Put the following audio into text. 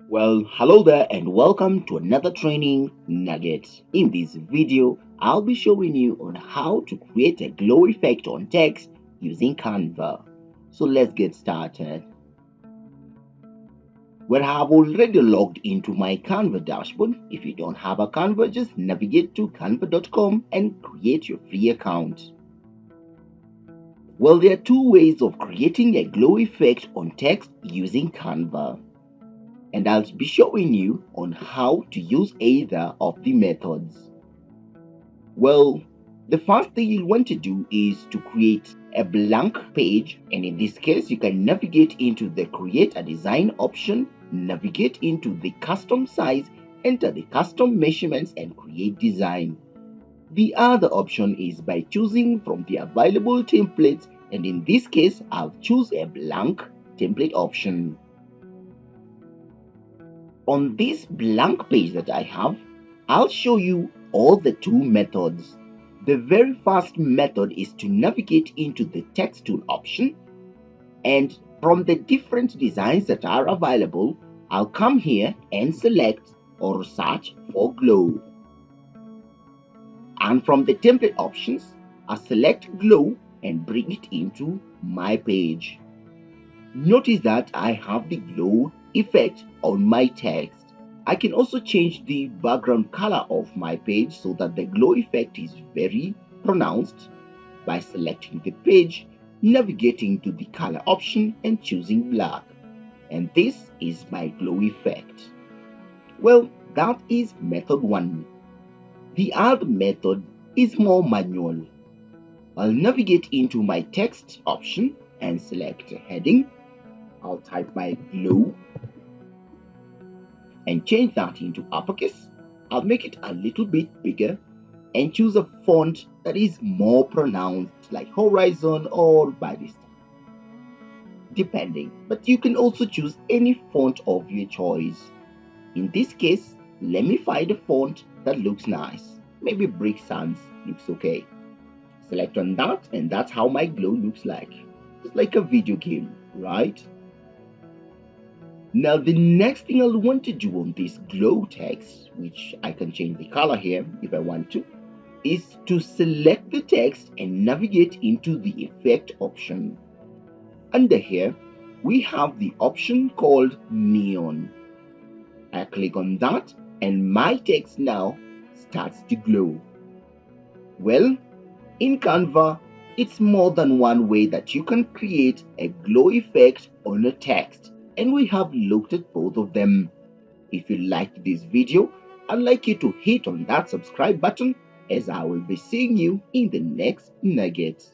Well, hello there and welcome to another training nugget. In this video, I'll be showing you on how to create a glow effect on text using Canva. So let's get started. Well, I've already logged into my Canva dashboard. If you don't have a Canva, just navigate to canva.com and create your free account. Well, there are two ways of creating a glow effect on text using Canva, and I'll be showing you on how to use either of the methods. Well, the first thing you'll want to do is to create a blank page, and in this case you can navigate into the create a design option, navigate into the custom size, enter the custom measurements and create design. The other option is by choosing from the available templates, and in this case I'll choose a blank template option. On this blank page that I have, I'll show you all the two methods. The very first method is to navigate into the text tool option, and from the different designs that are available, I'll come here and select or search for glow. And from the template options, I'll select glow and bring it into my page. Notice that I have the glow effect on my text. I can also change the background color of my page so that the glow effect is very pronounced by selecting the page, navigating to the color option and choosing black. And this is my glow effect. Well, that is method 1. The other method is more manual. I'll navigate into my text option and select a heading. I'll type my glow and change that into uppercase. I'll make it a little bit bigger and choose a font that is more pronounced like Horizon or Barista, depending. But you can also choose any font of your choice. In this case, let me find a font that looks nice. Maybe Brick Sans looks okay. Select on that, and that's how my glow looks like. It's like a video game, right? Now the next thing I'll want to do on this glow text, which I can change the color here if I want to, is to select the text and navigate into the effect option. Under here, we have the option called neon. I click on that and my text now starts to glow. Well, in Canva, it's more than one way that you can create a glow effect on a text, and we have looked at both of them. If you liked this video, I'd like you to hit on that subscribe button, as I will be seeing you in the next nugget.